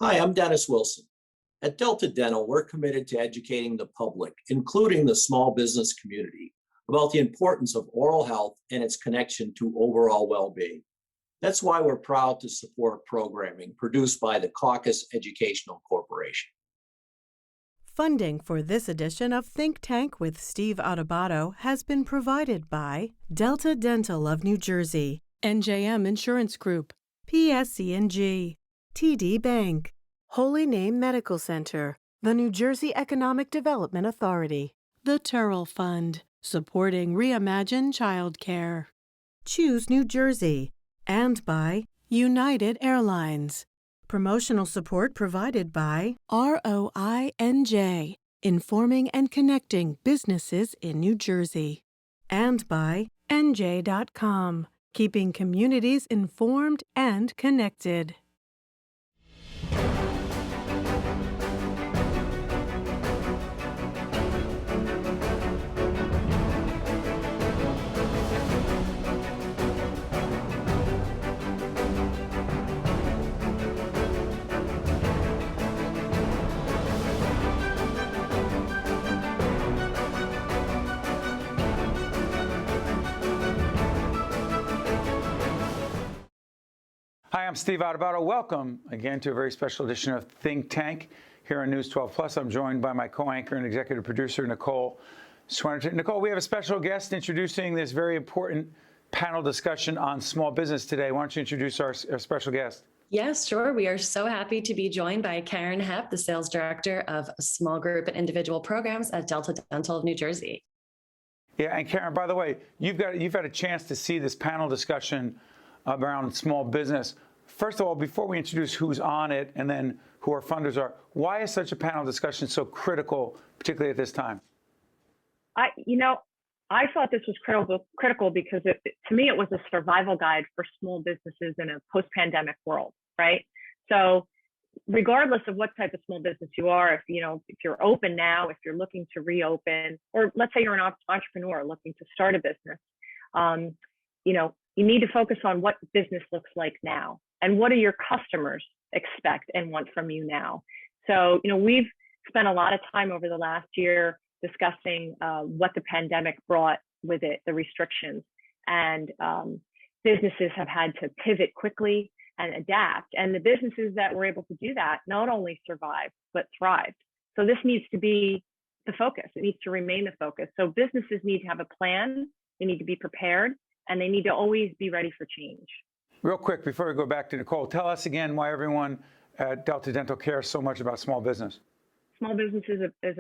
Hi, I'm Dennis Wilson. At Delta Dental, we're committed to educating the public, including the small business community, about the importance of oral health and its connection to overall well-being. That's why we're proud to support programming produced by the Caucus Educational Corporation. Funding for this edition of Think Tank with Steve Adubato has been provided by Delta Dental of New Jersey, NJM Insurance Group, PSE&G, TD Bank, Holy Name Medical Center, the New Jersey Economic Development Authority, the Turrell Fund, supporting Reimagine Childcare, Choose New Jersey, and by United Airlines. Promotional support provided by ROINJ, informing and connecting businesses in New Jersey, and by NJ.com, keeping communities informed and connected. Hi, I'm Steve Adubato. Welcome again to a very special edition of Think Tank here on News 12 Plus. I'm joined by my co-anchor and executive producer, Nicole Swenarton. Nicole, we have a special guest introducing this very important panel discussion on small business today. Why don't you introduce our special guest? Yes, sure. We are so happy to be joined by Karen Hepp, the sales director of small group and individual programs at Delta Dental of New Jersey. Yeah, and Karen, by the way, you've had a chance to see this panel discussion around small business. First of all, before we introduce who's on it and then who our funders are, why is such a panel discussion so critical, particularly at this time? I thought this was critical because to me, it was a survival guide for small businesses in a post-pandemic world, right? So regardless of what type of small business you are, if you're open now, if you're looking to reopen, or let's say you're an entrepreneur looking to start a business, you need to focus on what business looks like now and what do your customers expect and want from you now. So, we've spent a lot of time over the last year discussing what the pandemic brought with it, the restrictions, and businesses have had to pivot quickly and adapt. And the businesses that were able to do that not only survived, but thrived. So this needs to be the focus. It needs to remain the focus. So businesses need to have a plan. They need to be prepared. And they need to always be ready for change. Real quick, before we go back to Nicole, tell us again why everyone at Delta Dental cares so much about small business. Small business is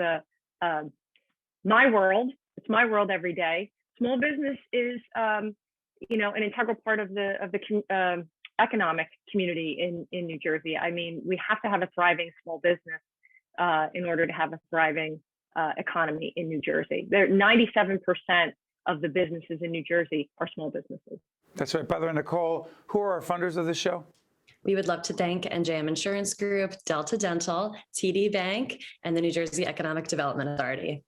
my world. It's my world every day. Small business is, an integral part of the economic community in New Jersey. I mean, we have to have a thriving small business in order to have a thriving economy in New Jersey. 97% of the businesses in New Jersey are small businesses. That's right. By the way, Nicole, who are our funders of this show? We would love to thank NJM Insurance Group, Delta Dental, TD Bank, and the New Jersey Economic Development Authority.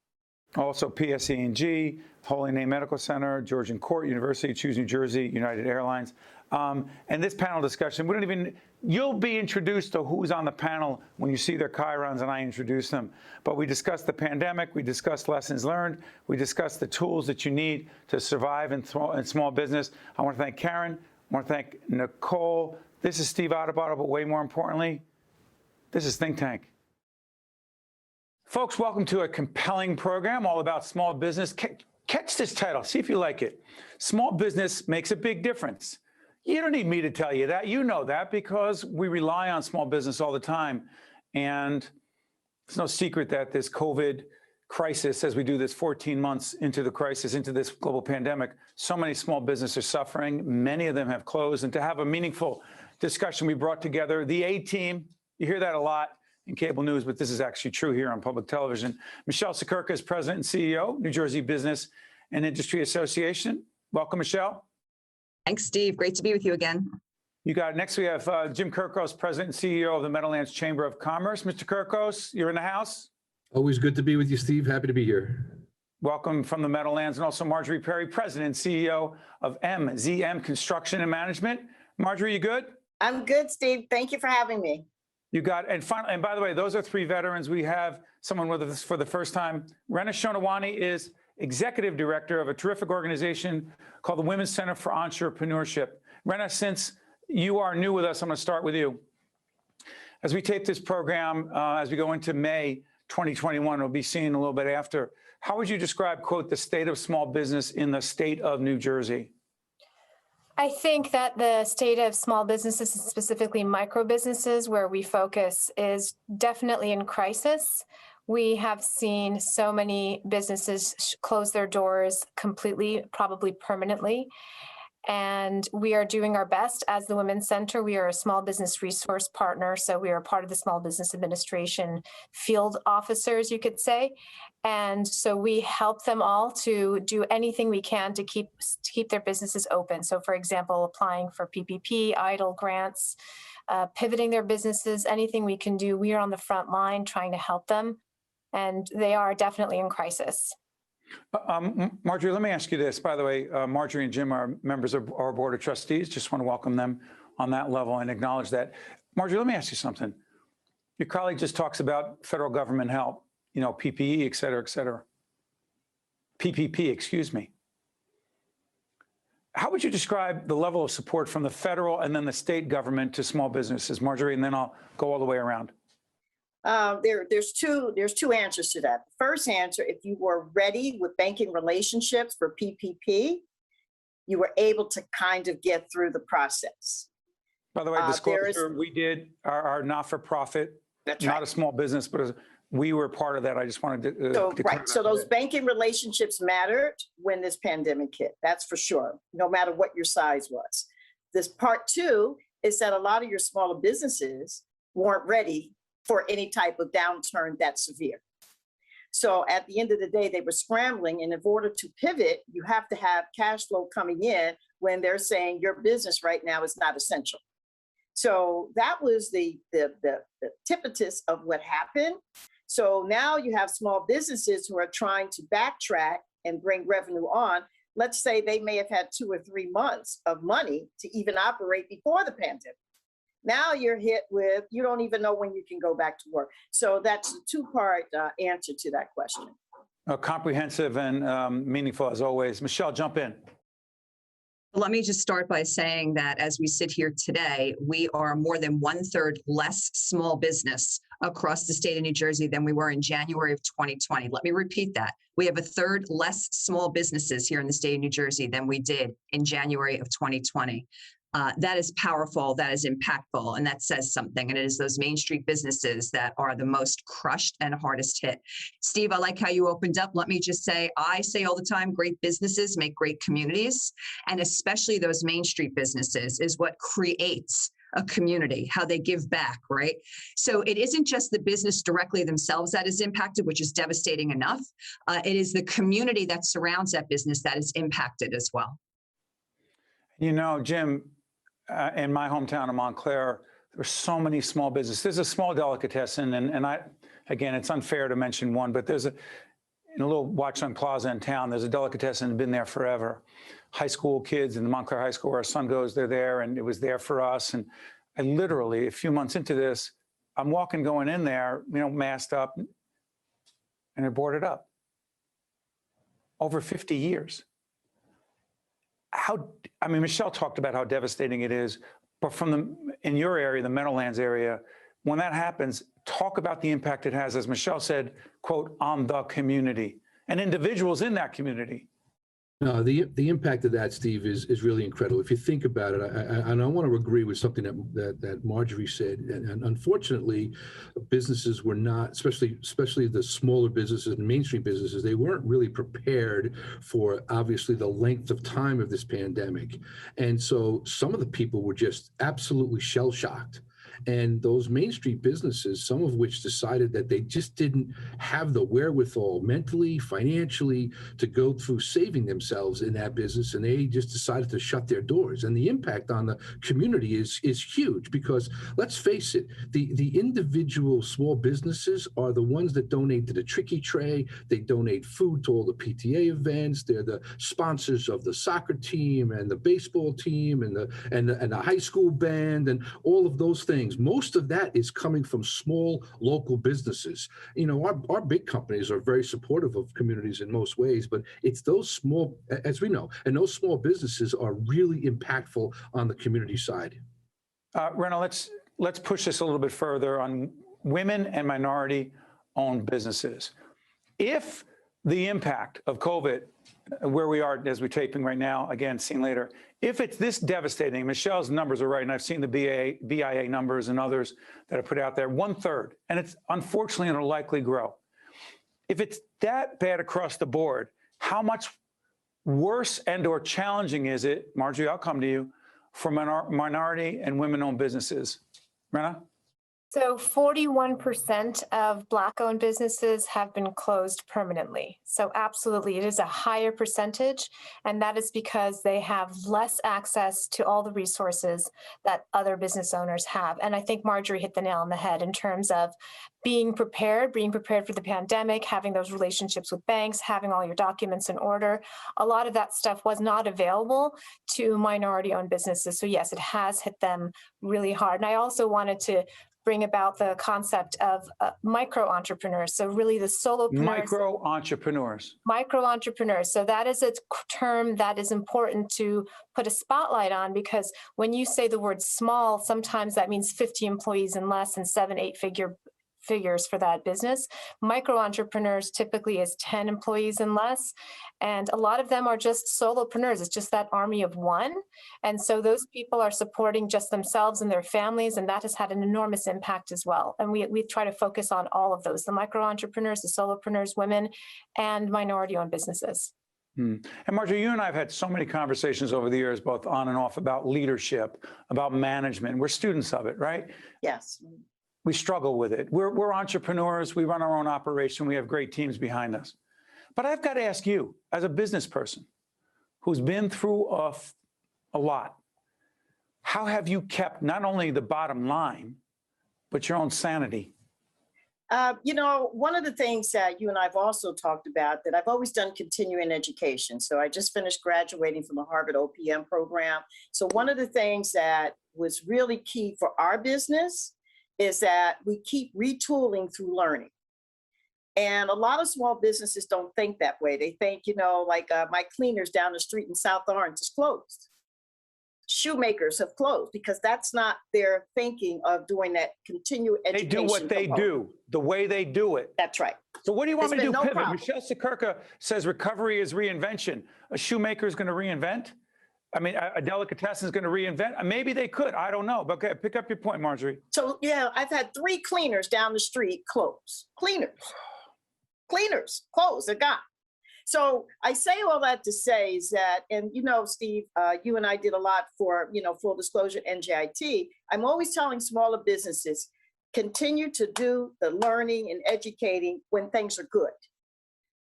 Also PSE&G, Holy Name Medical Center, Georgian Court University, Choose New Jersey, United Airlines. And this panel discussion, you'll be introduced to who's on the panel when you see their chyrons and I introduce them. But we discussed the pandemic, we discussed lessons learned, we discussed the tools that you need to survive in small business. I want to thank Karen, I want to thank Nicole. This is Steve Adubato, but way more importantly, this is Think Tank. Folks, welcome to a compelling program all about small business. Catch this title, see if you like it. Small business makes a big difference. You don't need me to tell you that. You know that because we rely on small business all the time. And it's no secret that this COVID crisis, as we do this 14 months into the crisis, into this global pandemic, so many small businesses are suffering. Many of them have closed. And to have a meaningful discussion, we brought together the A-team. You hear that a lot in cable news, but this is actually true here on public television. Michele Siekerka is President and CEO, New Jersey Business and Industry Association. Welcome, Michele. Thanks, Steve. Great to be with you again. You got it. Next, we have Jim Kirkos, President and CEO of the Meadowlands Chamber of Commerce. Mr. Kirkos, you're in the house. Always good to be with you, Steve. Happy to be here. Welcome from the Meadowlands, and also Marjorie Perry, President and CEO of MZM Construction and Management. Marjorie, you good? I'm good, Steve. Thank you for having me. You got, and finally, and by the way, those are 3 veterans. We have someone with us for the first time. Rana Shanawani is executive director of a terrific organization called the Women's Center for Entrepreneurship. Rana, since you are new with us, I'm going to start with you. As we tape this program, as we go into May 2021, we'll be seeing a little bit after. How would you describe, quote, the state of small business in the state of New Jersey? I think that the state of small businesses, and specifically micro businesses, where we focus, is definitely in crisis. We have seen so many businesses close their doors completely, probably permanently. And we are doing our best as the Women's Center. We are a small business resource partner, so we are part of the Small Business Administration field officers, you could say. And so we help them all to do anything we can to keep their businesses open. So for example, applying for PPP, EIDL grants, pivoting their businesses, anything we can do. We are on the front line trying to help them, and they are definitely in crisis. Marjorie, let me ask you this. By the way, Marjorie and Jim are members of our board of trustees. Just want to welcome them on that level and acknowledge that. Marjorie, let me ask you something. Your colleague just talks about federal government help, you know, PPE, et cetera, et cetera. PPP, excuse me. How would you describe the level of support from the federal and then the state government to small businesses? Marjorie, and then I'll go all the way around. There's two answers to that. The first answer, if you were ready with banking relationships for PPP, you were able to kind of get through the process. By the way, disclosure, we did our not-for-profit, not a small business, but we were part of that. I just wanted to right. So those banking relationships mattered when this pandemic hit. That's for sure, no matter what your size was. This part 2 is that a lot of your smaller businesses weren't ready for any type of downturn that severe. So at the end of the day, they were scrambling, and in order to pivot, you have to have cash flow coming in when they're saying your business right now is not essential. So that was the antithesis of what happened. So now you have small businesses who are trying to backtrack and bring revenue on. Let's say they may have had 2 or 3 months of money to even operate before the pandemic. Now you're hit with, you don't even know when you can go back to work. So that's a 2-part answer to that question. Comprehensive and meaningful as always. Michele, jump in. Let me just start by saying that as we sit here today, we are more than 1/3 less small business across the state of New Jersey than we were in January of 2020. Let me repeat that. We have 1/3 less small businesses here in the state of New Jersey than we did in January of 2020. That is powerful, that is impactful, and that says something. And it is those Main Street businesses that are the most crushed and hardest hit. Steve, I like how you opened up. Let me just say, I say all the time, great businesses make great communities, and especially those Main Street businesses is what creates a community, how they give back, right? So it isn't just the business directly themselves that is impacted, which is devastating enough. It is the community that surrounds that business that is impacted as well. You know, Jim, in my hometown of Montclair, there's so many small businesses. There's a small delicatessen, and again, it's unfair to mention one, but there's in a little Watchung Plaza in town, there's a delicatessen, been there forever. High school kids in the Montclair High School, where our son goes, they're there, and it was there for us. And I literally, a few months into this, I'm going in there, you know, masked up, and they're boarded up. Over 50 years. I mean, Michele talked about how devastating it is, but in your area, the Meadowlands area, when that happens, talk about the impact it has, as Michele said, quote, on the community and individuals in that community. No, the impact of that, Steve, is really incredible. If you think about it, and I want to agree with something that Marjorie said. And unfortunately, businesses were not, especially the smaller businesses and Main Street businesses, they weren't really prepared for obviously the length of time of this pandemic. And so some of the people were just absolutely shell-shocked. And those Main Street businesses, some of which decided that they just didn't have the wherewithal mentally, financially, to go through saving themselves in that business, and they just decided to shut their doors. And the impact on the community is huge, because let's face it, the individual small businesses are the ones that donate to the Tricky Tray. They donate food to all the PTA events. They're the sponsors of the soccer team and the baseball team and the high school band and all of those things. things. Most of that is coming from small local businesses. You know, our big companies are very supportive of communities in most ways, but it's those small, as we know, and those small businesses are really impactful on the community side. Rana, let's push this a little bit further on women and minority-owned businesses. If the impact of COVID, where we are as we're taping right now, again, seen later, if it's this devastating, Michele's numbers are right, and I've seen the BIA numbers and others that are put out there, 1/3, and it's unfortunately going to likely grow. If it's that bad across the board, how much worse and or challenging is it, Marjorie, I'll come to you, for minority and women-owned businesses? Rana? So 41% of Black-owned businesses have been closed permanently. So absolutely, it is a higher percentage, and that is because they have less access to all the resources that other business owners have. And I think Marjorie hit the nail on the head in terms of being prepared for the pandemic, having those relationships with banks, having all your documents in order. A lot of that stuff was not available to minority-owned businesses. So yes, it has hit them really hard. And I also wanted to bring about the concept of micro entrepreneurs. So really the solopreneurs. Micro entrepreneurs. Micro entrepreneurs. So that is a term that is important to put a spotlight on, because when you say the word small, sometimes that means 50 employees and less and 7-8 figures for that business. Micro entrepreneurs typically is 10 employees and less. And a lot of them are just solopreneurs. It's just that army of one. And so those people are supporting just themselves and their families, and that has had an enormous impact as well. And we try to focus on all of those, the micro entrepreneurs, the solopreneurs, women, and minority-owned businesses. And Marjorie, you and I have had so many conversations over the years, both on and off, about leadership, about management. We're students of it, right? Yes. We struggle with it. We're entrepreneurs. We run our own operation. We have great teams behind us. But I've got to ask you, as a business person who's been through a lot, how have you kept not only the bottom line, but your own sanity? You know, one of the things that you and I have also talked about, that I've always done continuing education. So I just finished graduating from the Harvard OPM program. So one of the things that was really key for our business is that we keep retooling through learning. And a lot of small businesses don't think that way. They think, you know, like my cleaners down the street in South Orange is closed. Shoemakers have closed because that's not their thinking of doing that continued education. They do what they do, the way they do it. That's right. So what do you want me to do? No Pivot. problem. Michele Siekerka says recovery is reinvention. A shoemaker is going to reinvent? I mean, a delicatessen is going to reinvent? Maybe they could. I don't know. But okay, pick up your point, Marjorie. So, yeah, I've had 3 cleaners down the street close. Cleaners closed, they're gone. So I say all that to say is that, and you know, Steve, you and I did a lot for, you know, full disclosure, NJIT. I'm always telling smaller businesses, continue to do the learning and educating when things are good.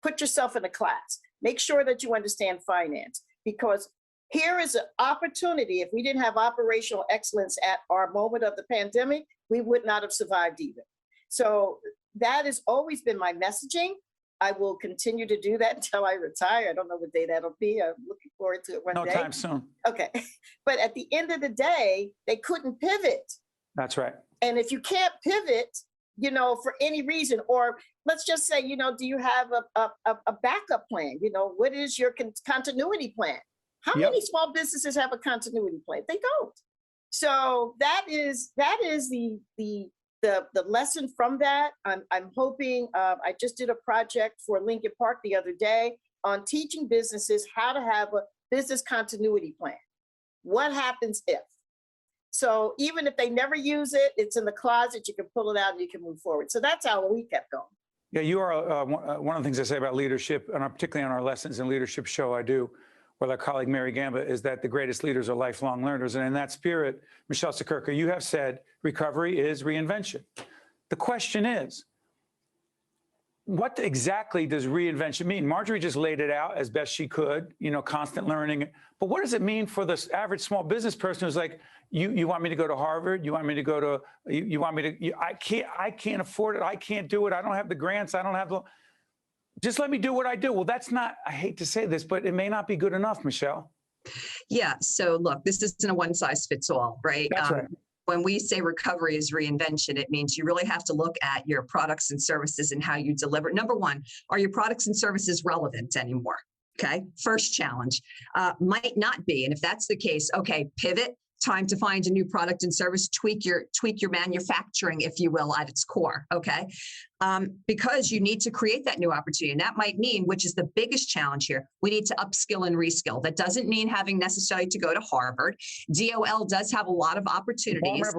Put yourself in a class. Make sure that you understand finance, because here is an opportunity. If we didn't have operational excellence at our moment of the pandemic, we would not have survived either. So that has always been my messaging. I will continue to do that until I retire. I don't know what day that'll be. I'm looking forward to it one day. No time soon. Okay. But at the end of the day, they couldn't pivot. That's right. And if you can't pivot, you know, for any reason, or let's just say, you know, do you have a backup plan? You know, what is your continuity plan? How many small businesses have a continuity plan? They don't. So that is the lesson from that. I'm hoping, I just did a project for Lincoln Park the other day on teaching businesses how to have a business continuity plan. What happens if? So even if they never use it, it's in the closet, you can pull it out and you can move forward. So that's how we kept going. Yeah, you are one of the things I say about leadership, and particularly on our Lessons in Leadership show I do with our colleague Mary Gamba, is that the greatest leaders are lifelong learners. And in that spirit, Michele Siekerka, you have said recovery is reinvention. The question is, what exactly does reinvention mean? Marjorie just laid it out as best she could, you know, constant learning. But what does it mean for the average small business person who's like, you want me to go to Harvard? You want me to go to, you want me to, I can't afford it. I can't do it. I don't have the grants. I don't have the, just let me do what I do. Well, that's not, I hate to say this, but it may not be good enough, Michele. Yeah. So look, this isn't a one size fits all, right? That's right. when we say recovery is reinvention, it means you really have to look at your products and services and how you deliver. Number one, are your products and services relevant anymore? Okay, first challenge. Might not be. And if that's the case, okay, pivot. Time to find a new product and service, tweak your manufacturing, if you will, at its core, okay? Because you need to create that new opportunity. And that might mean, which is the biggest challenge here, we need to upskill and reskill. That doesn't mean having necessarily to go to Harvard. DOL does have a lot of opportunities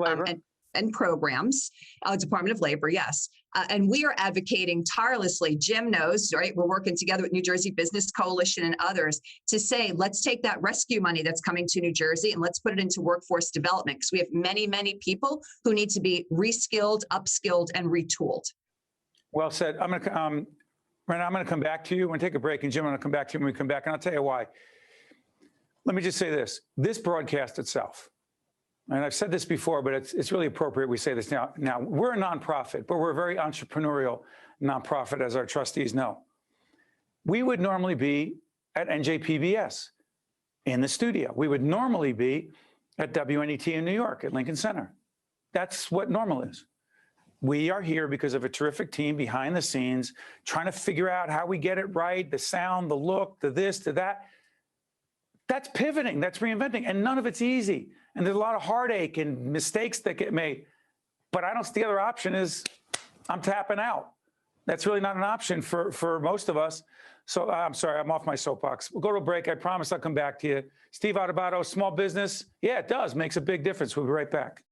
and programs, Department of Labor, yes. And we are advocating tirelessly. Jim knows, right? We're working together with New Jersey Business Coalition and others to say, let's take that rescue money that's coming to New Jersey and let's put it into workforce development, because we have many, many people who need to be reskilled, upskilled, and retooled. Well said. I'm going to, Rana, I'm going to come back to you. We're going to take a break, and Jim, I'm going to come back to you when we come back, and I'll tell you why. Let me just say this. This broadcast itself, and I've said this before, but it's really appropriate we say this now. Now, we're a nonprofit, but we're a very entrepreneurial nonprofit, as our trustees know. We would normally be at NJPBS in the studio. We would normally be at WNET in New York at Lincoln Center. That's what normal is. We are here because of a terrific team behind the scenes, trying to figure out how we get it right, the sound, the look, the this, the that. That's pivoting, that's reinventing, and none of it's easy. And there's a lot of heartache and mistakes that get made. But I don't see the other option is I'm tapping out. That's really not an option for most of us. So I'm sorry, I'm off my soapbox. We'll go to a break. I promise I'll come back to you. Steve Adubato, small business. Yeah, it does. Makes a big difference. We'll be right back.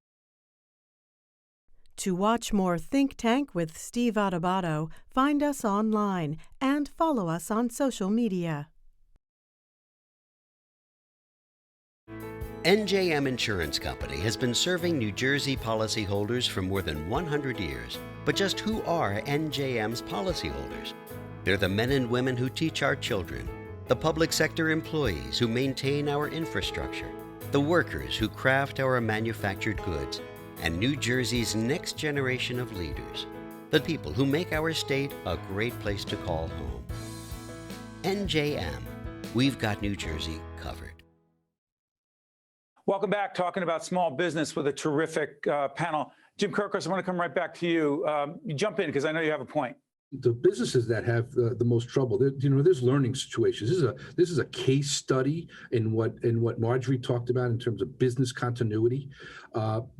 To watch more Think Tank with Steve Adubato, find us online and follow us on social media. NJM Insurance Company has been serving New Jersey policyholders for more than 100 years. But just who are NJM's policyholders? They're the men and women who teach our children, the public sector employees who maintain our infrastructure, the workers who craft our manufactured goods, and New Jersey's next generation of leaders, the people who make our state a great place to call home. NJM, we've got New Jersey covered. Welcome back, talking about small business with a terrific panel. Jim Kirkos, I want to come right back to you. You jump in because I know you have a point. The businesses that have the most trouble, there's learning situations. This is a case study in what Marjorie talked about in terms of business continuity.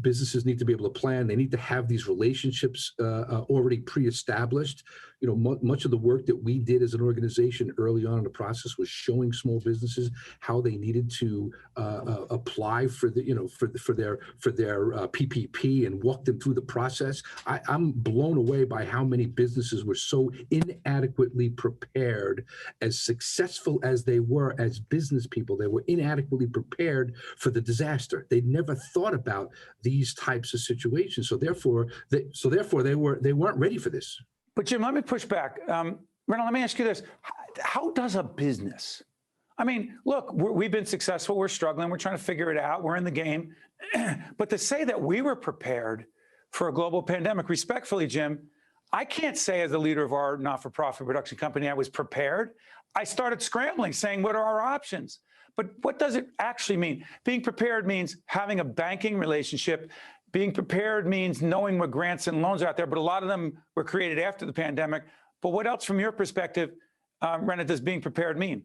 Businesses need to be able to plan. They need to have these relationships already pre-established. Much of the work that we did as an organization early on in the process was showing small businesses how they needed to apply for their PPP and walk them through the process. I'm blown away by how many businesses were so inadequately prepared. As successful as they were as business people, they were inadequately prepared for the disaster. They never thought about these types of situations. So therefore they weren't ready for this. But Jim, let me push back. Rana, let me ask you this. How does a business, I mean, look, we've been successful. We're struggling. We're trying to figure it out. We're in the game. But to say that we were prepared for a global pandemic, respectfully, Jim, I can't say as the leader of our not-for-profit production company, I was prepared. I started scrambling, saying, what are our options? But what does it actually mean? Being prepared means having a banking relationship. Being prepared means knowing what grants and loans are out there, but a lot of them were created after the pandemic. But what else, from your perspective, Rana, does being prepared mean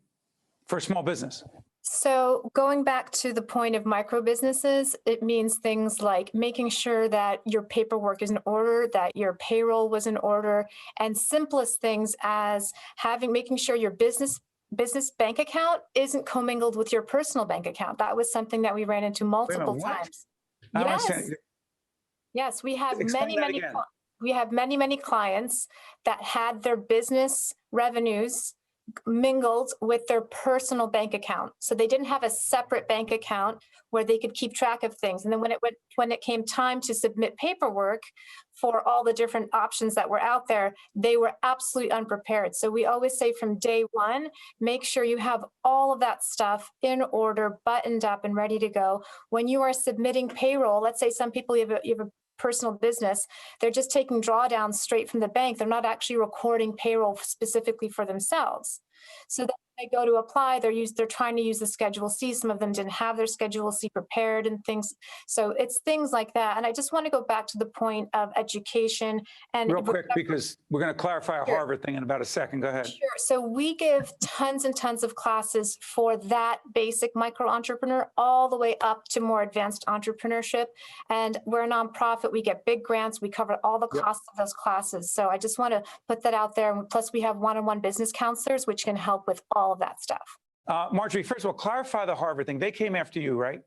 for a small business? So going back to the point of micro businesses, it means things like making sure that your paperwork is in order, that your payroll was in order, and simplest things as making sure your business bank account isn't commingled with your personal bank account. That was something that we ran into multiple times. Yes, we have many clients that had their business revenues mingled with their personal bank account. So they didn't have a separate bank account where they could keep track of things. And then when it came time to submit paperwork for all the different options that were out there, they were absolutely unprepared. So we always say from day one, make sure you have all of that stuff in order, buttoned up and ready to go. When you are submitting payroll, let's say some people, you have a personal business, they're just taking drawdowns straight from the bank. They're not actually recording payroll specifically for themselves. So that when they go to apply, they're trying to use the Schedule C. Some of them didn't have their Schedule C prepared and things. So it's things like that. And I just want to go back to the point of education. And real quick, because we're going to clarify a Harvard thing in about a second. Go ahead. Sure. So we give tons and tons of classes for that basic micro entrepreneur all the way up to more advanced entrepreneurship. And we're a nonprofit. We get big grants. We cover all the costs of those classes. So I just want to put that out there. And plus, we have one-on-one business counselors, which can help with all of that stuff. Marjorie, first of all, clarify the Harvard thing. They came after you, right?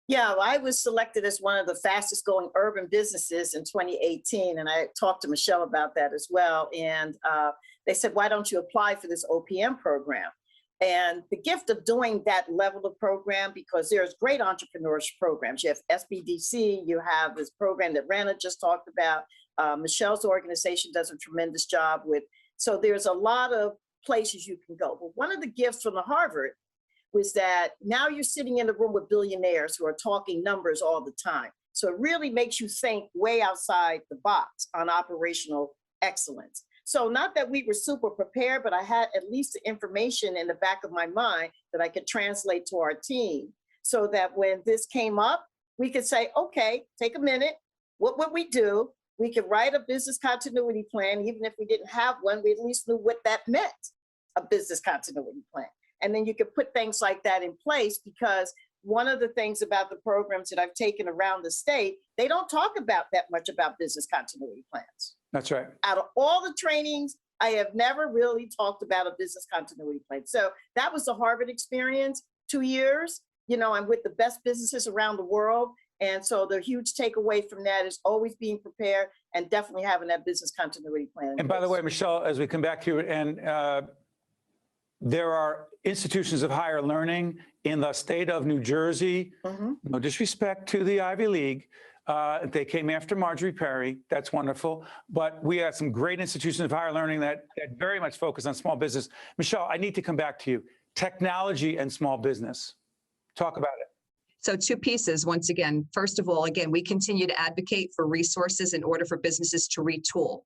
Yeah, well, I was selected as one of the fastest growing urban businesses in 2018. And I talked to Michele about that as well. And they said, why don't you apply for this OPM program? And the gift of doing that level of program, because there's great entrepreneurship programs. You have SBDC, you have this program that Rana just talked about. Michele's organization does a tremendous job with. So there's a lot of places you can go. But one of the gifts from the Harvard was that now you're sitting in a room with billionaires who are talking numbers all the time. So it really makes you think way outside the box on operational excellence. So not that we were super prepared, but I had at least the information in the back of my mind that I could translate to our team so that when this came up, we could say, okay, take a minute. What would we do? We could write a business continuity plan. Even if we didn't have one, we at least knew what that meant, a business continuity plan. And then you could put things like that in place, because one of the things about the programs that I've taken around the state, they don't talk about that much about business continuity plans. That's right. Out of all the trainings, I have never really talked about a business continuity plan. So that was the Harvard experience, 2 years. You know, I'm with the best businesses around the world. And so the huge takeaway from that is always being prepared and definitely having that business continuity plan. And by the way, Michele, as we come back to you, and there are institutions of higher learning in the state of New Jersey. No disrespect to the Ivy League. They came after Marjorie Perry. That's wonderful. But we have some great institutions of higher learning that very much focus on small business. Michele, I need to come back to you. Technology and small business. Talk about it. So 2 pieces, once again. First of all, again, we continue to advocate for resources in order for businesses to retool.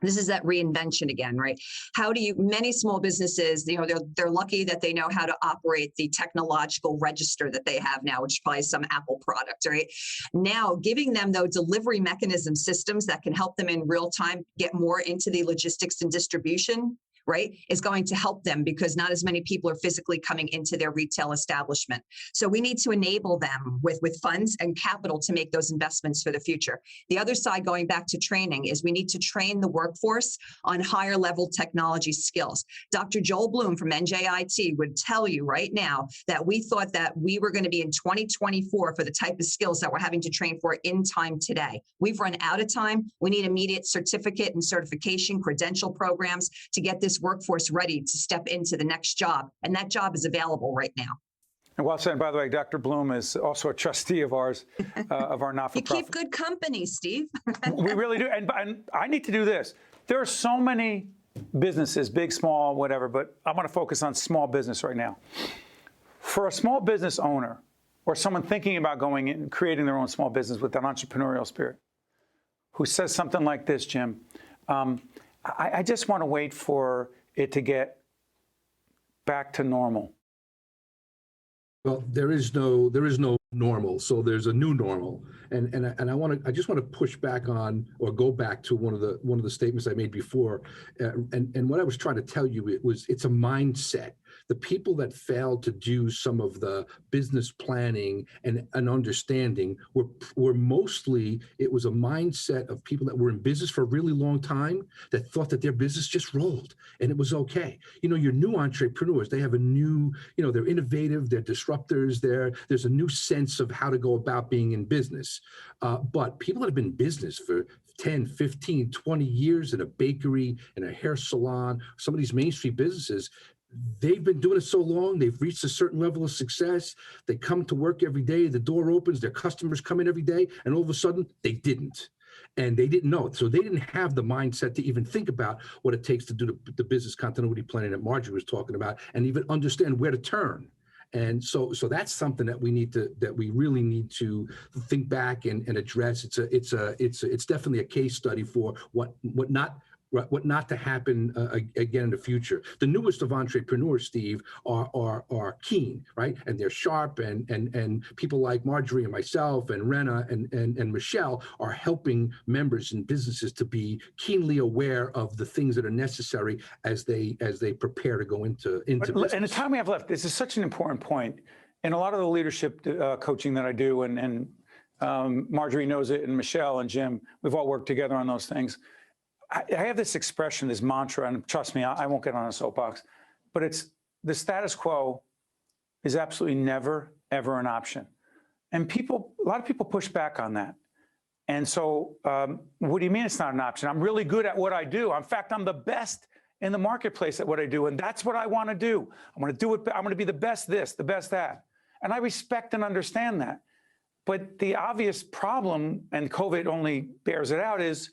This is that reinvention again, right? How do you, many small businesses, you know, they're lucky that they know how to operate the technological register that they have now, which is probably some Apple product, right? Now, giving them those delivery mechanism systems that can help them in real time get more into the logistics and distribution, right, is going to help them, because not as many people are physically coming into their retail establishment. So we need to enable them with funds and capital to make those investments for the future. The other side, going back to training, is we need to train the workforce on higher level technology skills. Dr. Joel Bloom from NJIT would tell you right now that we thought that we were going to be in 2024 for the type of skills that we're having to train for in time today. We've run out of time. We need immediate certificate and certification credential programs to get this workforce ready to step into the next job. And that job is available right now. And well said. By the way, Dr. Bloom is also a trustee of ours, of our not-for-profit. You keep good company, Steve. We really do. And I need to do this. There are so many businesses, big, small, whatever, but I want to focus on small business right now. For a small business owner or someone thinking about going in and creating their own small business with an entrepreneurial spirit, who says something like this, Jim, I just want to wait for it to get back to normal. Well, there is no normal, so there's a new normal, and I just want to push back on, or go back to one of the statements I made before, and what I was trying to tell you, it's a mindset. The people that failed to do some of the business planning and understanding were mostly, it was a mindset of people that were in business for a really long time that thought that their business just rolled and it was okay. You know, your new entrepreneurs, they have a new, you know, they're innovative, they're disruptors, there's a new sense of how to go about being in business. But people that have been in business for 10, 15, 20 years in a bakery, in a hair salon, some of these Main Street businesses, they've been doing it so long, they've reached a certain level of success. They come to work every day, the door opens, their customers come in every day, and all of a sudden they didn't. And they didn't know it. So they didn't have the mindset to even think about what it takes to do the business continuity planning that Marjorie was talking about, and even understand where to turn. And so that's something that we really need to think back and address. It's definitely a case study for what not what not to happen again in the future. The newest of entrepreneurs, Steve, are keen, right? And they're sharp, and people like Marjorie and myself and Rana and Michele are helping members and businesses to be keenly aware of the things that are necessary as they prepare to go into business. And the time we have left, this is such an important point. In a lot of the leadership coaching that I do, and Marjorie knows it, and Michele and Jim, we've all worked together on those things. I have this expression, this mantra, and trust me, I won't get on a soapbox, but it's the status quo is absolutely never, ever an option. And a lot of people push back on that. And so what do you mean it's not an option? I'm really good at what I do. In fact, I'm the best in the marketplace at what I do. And that's what I want to do. I want to do it. I want to be the best this, the best that. And I respect and understand that. But the obvious problem, and COVID only bears it out, is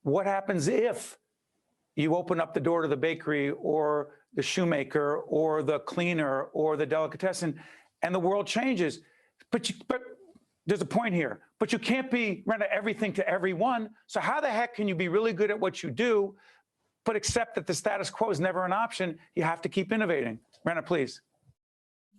what happens if you open up the door to the bakery or the shoemaker or the cleaner or the delicatessen and the world changes? But there's a point here. But you can't be render everything to everyone. So how the heck can you be really good at what you do, but accept that the status quo is never an option? You have to keep innovating. Rana, please.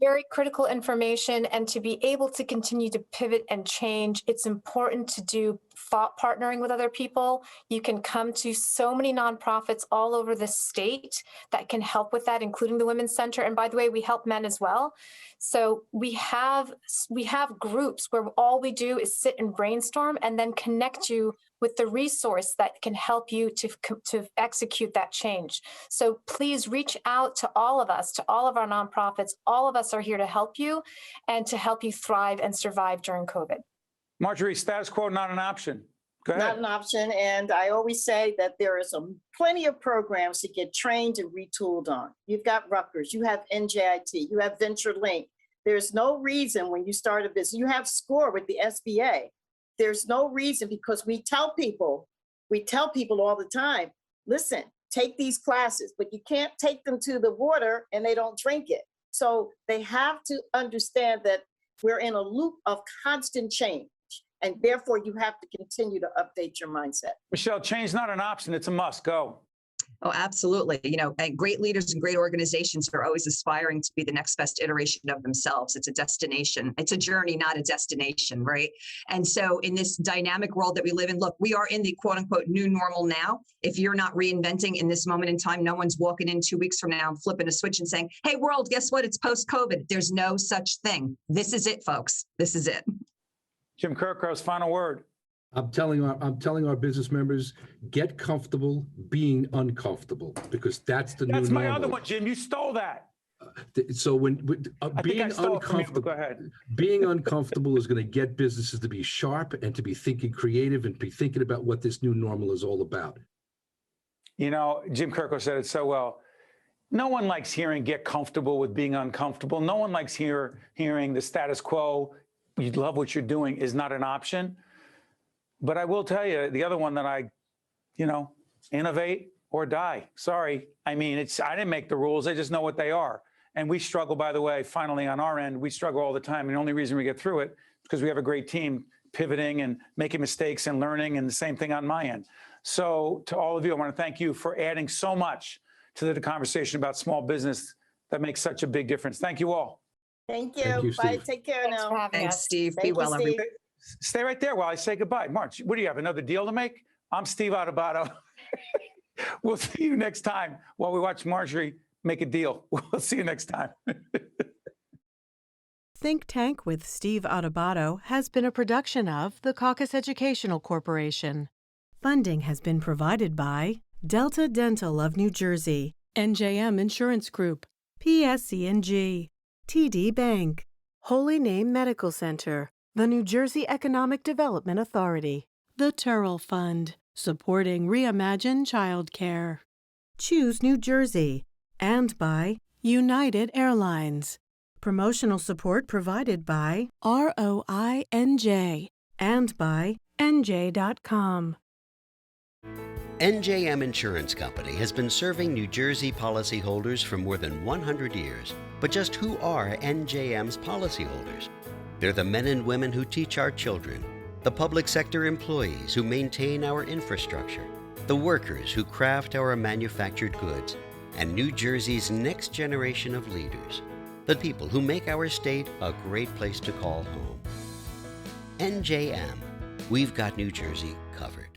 Very critical information, and to be able to continue to pivot and change, it's important to do thought partnering with other people. You can come to so many nonprofits all over the state that can help with that, including the Women's Center. And by the way, we help men as well. So we have groups where all we do is sit and brainstorm and then connect you with the resource that can help you to execute that change. So please reach out to all of us, to all of our nonprofits. All of us are here to help you and to help you thrive and survive during COVID. Marjorie, status quo, not an option. Go ahead. Not an option. And I always say that there is plenty of programs to get trained and retooled on. You've got Rutgers, you have NJIT, you have VentureLink. There's no reason when you start a business, you have SCORE with the SBA. There's no reason, because we tell people all the time, listen, take these classes, but you can't take them to the water and they don't drink it. So they have to understand that we're in a loop of constant change, and therefore you have to continue to update your mindset. Michele, change is not an option, it's a must. Go. Oh, absolutely. And great leaders and great organizations are always aspiring to be the next best iteration of themselves. It's a destination. It's a journey, not a destination, right? And so in this dynamic world that we live in, look, we are in the quote unquote new normal now. If you're not reinventing in this moment in time, no one's walking in 2 weeks from now and flipping a switch and saying, hey, world, guess what? It's post-COVID. There's no such thing. This is it, folks. This is it. Jim Kirkos, final word. I'm telling our business members, get comfortable being uncomfortable, because that's the new normal. That's my other one, Jim. You stole that. So being uncomfortable, go ahead. Being uncomfortable is going to get businesses to be sharp and to be thinking creative and be thinking about what this new normal is all about. You know, Jim Kirkos said it so well. No one likes hearing get comfortable with being uncomfortable. No one likes hearing the status quo, you love what you're doing, is not an option. But I will tell you, the other one that innovate or die. Sorry. I mean, I didn't make the rules. I just know what they are. And we struggle, by the way, finally on our end, we struggle all the time. And the only reason we get through it is because we have a great team pivoting and making mistakes and learning, and the same thing on my end. So to all of you, I want to thank you for adding so much to the conversation about small business that makes such a big difference. Thank you all. Thank you. Thank you, Bye. Steve. Take care now. Thanks, Steve. Be Thank well, you, everybody. Steve. Stay right there while I say goodbye. March, what do you have, another deal to make? I'm Steve Adubato. We'll see you next time while we watch Marjorie make a deal. We'll see you next time. Think Tank with Steve Adubato has been a production of the Caucus Educational Corporation. Funding has been provided by Delta Dental of New Jersey, NJM Insurance Group, PSC&G, TD Bank, Holy Name Medical Center, the New Jersey Economic Development Authority, the Turrell Fund, supporting Reimagine Childcare, Choose New Jersey, and by United Airlines. Promotional support provided by ROINJ and by NJ.com. NJM Insurance Company has been serving New Jersey policyholders for more than 100 years. But just who are NJM's policyholders? They're the men and women who teach our children, the public sector employees who maintain our infrastructure, the workers who craft our manufactured goods, and New Jersey's next generation of leaders, the people who make our state a great place to call home. NJM, we've got New Jersey covered.